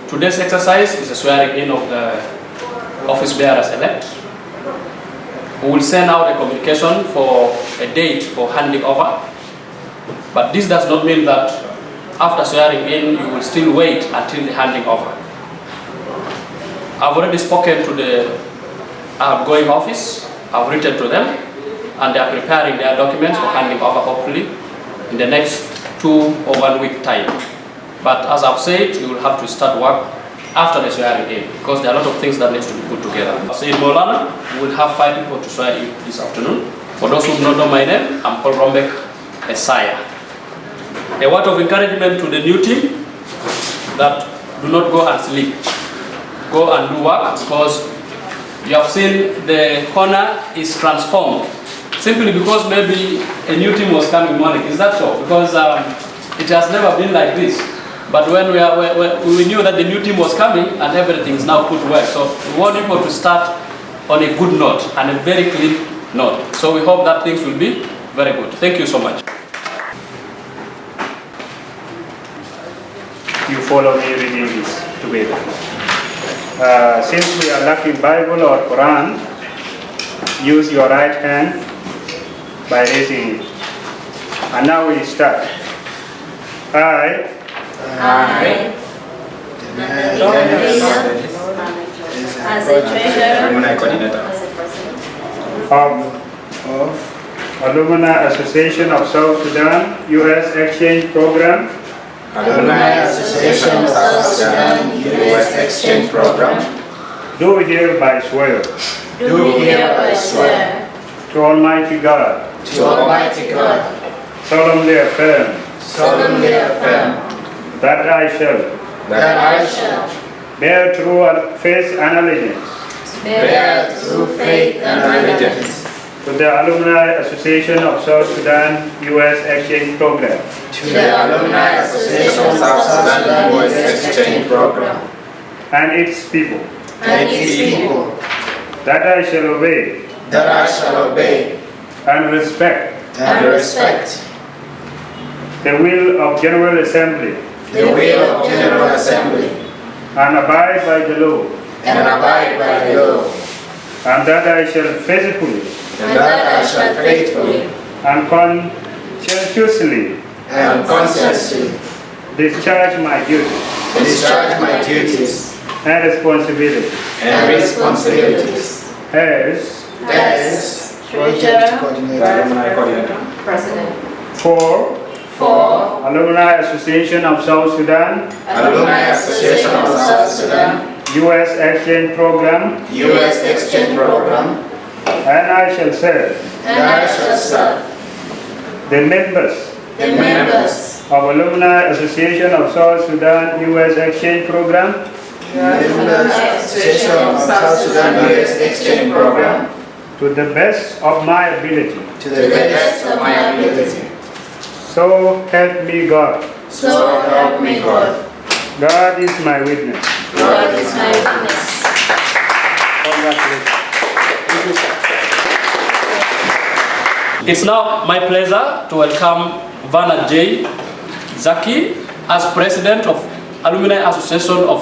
Today's exercise is a swearing in of the office bearers-elect. We will send out a communication for a date for handing over, but this does not mean that after swearing in, you will still wait until the handing over. I've already spoken to the outgoing office, I've written to them, and they are preparing their documents for handing over hopefully in the next 2 or 1 week time. But as I've said, you will have to start work after the swearing in, because there are a lot of things that needs to be put together. So in Molana, we will have 5 people to swear in this afternoon. For those who do not know my name, I'm Paul Rombek, Messiah. A word of encouragement to the new team that do not go and sleep. Go and do work, because you have seen the corner is transformed. Simply because maybe a new team was coming morning. Is that so? Because it has never been like this. But when we knew that the new team was coming and everything is now put well. So we want people to start on a good note and a very clean note. So we hope that things will be very good. Thank you so much. You follow me reading this together. Since we are lacking Bible or Quran, use your right hand by raising it. And now we start. I, as a treasurer of Alumni Association of South Sudan, U.S. Exchange Program, Alumni Association of South Sudan, U.S. Exchange Program, do hereby swear do hereby swear to Almighty God, Almighty God, solemnly affirm that I shall bear true faith and allegiance to the Alumni Association of South Sudan, U.S. Exchange Program, Alumni Association of South Sudan, U.S. Exchange Program, and its people, that I shall obey and respect the will of General Assembly and abide by the law, and that I shall faithfully and conscientiously discharge my duties and responsibilities as Treasurer, President. For Alumni Association of South Sudan, U.S. Exchange Program, and I shall serve the members of Alumni Association of South Sudan, U.S. Exchange Program, to the best of my ability. So help me God. God is my witness. Congratulations. It's now my pleasure to welcome Vanna J. Zaki as President of Alumni Association of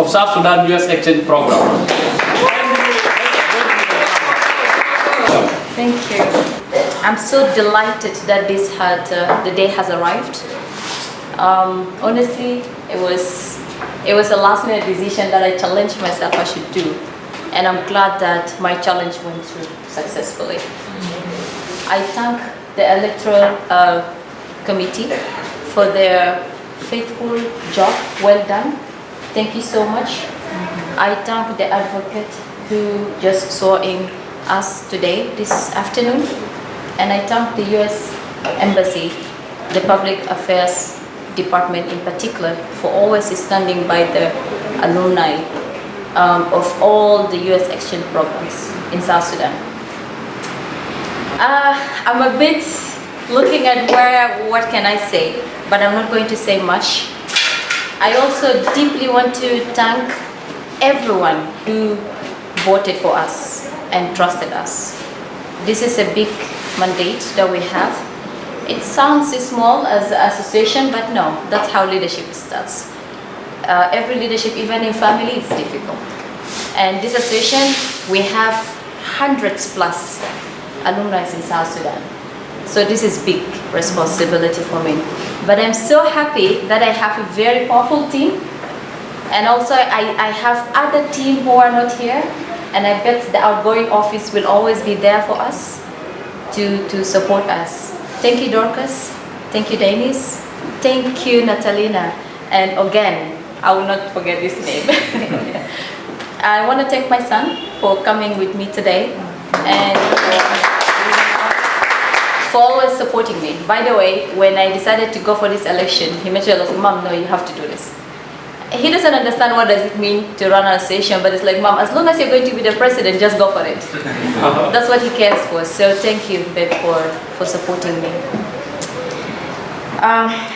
South Sudan U.S. Exchange Program. Thank you. I'm so delighted that the day has arrived. Honestly, it was a last-minute decision that I challenged myself I should do, and I'm glad that my challenge went through successfully. I thank the Electoral Committee for their faithful job, well done. Thank you so much. I thank the advocate who just saw in us today, this afternoon, and I thank the U.S. Embassy, the Public Affairs Department in particular, for always standing by the alumni of all the U.S. exchange programs in South Sudan. I'm a bit looking at what can I say, but I'm not going to say much. I also deeply want to thank everyone who voted for us and trusted us. This is a big mandate that we have. It sounds small as an association, but no, that's how leadership starts. every leadership, even in family, it's difficult. And this association, we have hundreds plus alumni in South Sudan. So this is big responsibility for me. But I'm so happy that I have a very powerful team. And also I have other team who are not here. And I bet the outgoing office will always be there for us to support us. Thank you, Dorcas. Thank you, Dennis. Thank you, Natalina. And again, I will not forget this name. I want to thank my son for coming with me today and for always supporting me. By the way, when I decided to go for this election, he mentioned, Mom, no, you have to do this. He doesn't understand what does it mean to run an association, but it's like, Mom, as long as you're going to be the president, just go for it. That's what he cares for. So thank you, babe, for supporting me.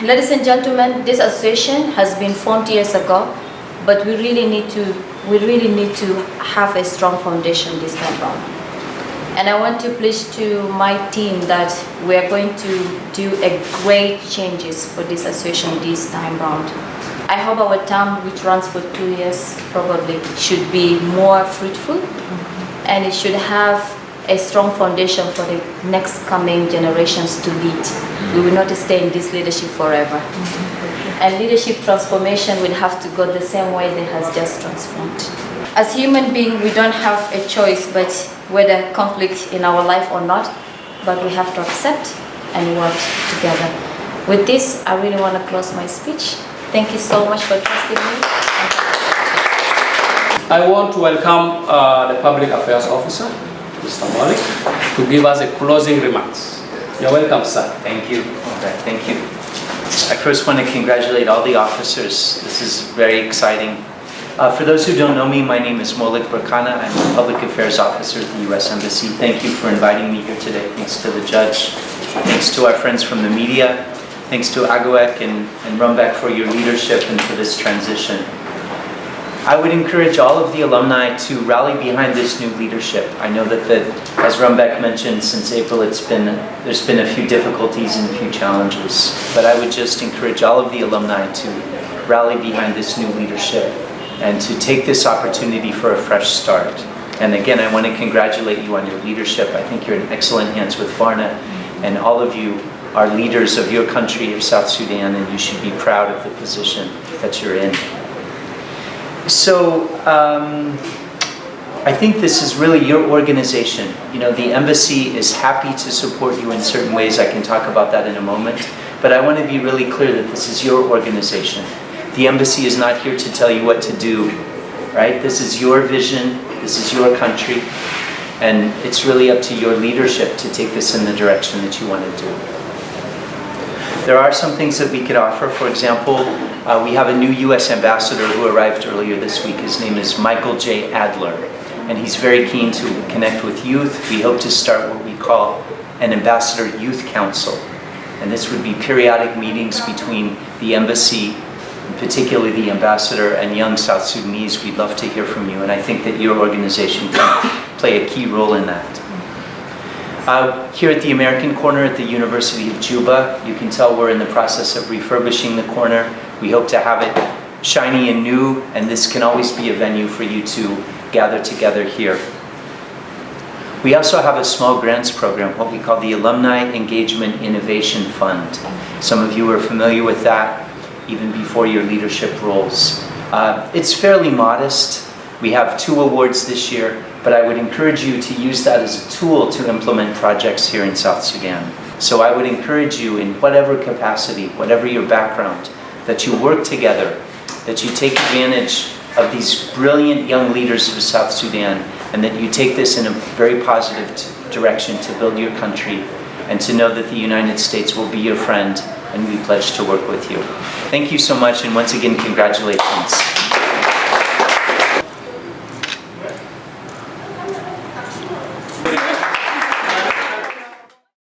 Ladies and gentlemen, this association has been formed years ago, but we really need to have a strong foundation this time around. And I want to please to my team that we are going to do a great changes for this association this time around. I hope our term, which runs for 2 years, probably should be more fruitful, and it should have a strong foundation for the next coming generations to lead. We will not stay in this leadership forever. And leadership transformation will have to go the same way they has just transformed. As human beings, we don't have a choice but whether conflict in our life or not, but we have to accept and work together. With this, I really want to close my speech. Thank you so much for trusting me. I want to welcome the Public Affairs Officer, Mr. Malik, to give us a closing remarks. You're welcome, sir. Thank you. Okay, thank you. I first want to congratulate all the officers. This is very exciting. For those who don't know me, my name is Molik Burkana. I'm the Public Affairs Officer at the U.S. Embassy. Thank you for inviting me here today. Thanks to the judge. Thanks to our friends from the media. Thanks to Agawek and Rumbek for your leadership and for this transition. I would encourage all of the alumni to rally behind this new leadership. I know that, as Rumbek mentioned, since April there's been a few difficulties and a few challenges. But I would just encourage all of the alumni to rally behind this new leadership and to take this opportunity for a fresh start. And again, I want to congratulate you on your leadership. I think you're in excellent hands with Varna, and all of you are leaders of your country, of South Sudan, and you should be proud of the position that you're in. So, I think this is really your organization. You know, the embassy is happy to support you in certain ways. I can talk about that in a moment. But I want to be really clear that this is your organization. The embassy is not here to tell you what to do, right? This is your vision. This is your country. And it's really up to your leadership to take this in the direction that you want to do. There are some things that we could offer. For example, we have a new U.S. ambassador who arrived earlier this week. His name is Michael J. Adler, and he's very keen to connect with youth. We hope to start what we call an Ambassador Youth Council, and this would be periodic meetings between the embassy, and particularly the ambassador, and young South Sudanese. We'd love to hear from you, and I think that your organization can play a key role in that. Here at the American Corner at the University of Juba, you can tell we're in the process of refurbishing the corner. We hope to have it shiny and new, and this can always be a venue for you to gather together here. We also have a small grants program, what we call the Alumni Engagement Innovation Fund. Some of you are familiar with that, even before your leadership roles. It's fairly modest. We have 2 awards this year, but I would encourage you to use that as a tool to implement projects here in South Sudan. So I would encourage you in whatever capacity, whatever your background, that you work together, that you take advantage of these brilliant young leaders of South Sudan, and that you take this in a very positive direction to build your country, and to know that the United States will be your friend, and we pledge to work with you. Thank you so much, and once again, congratulations.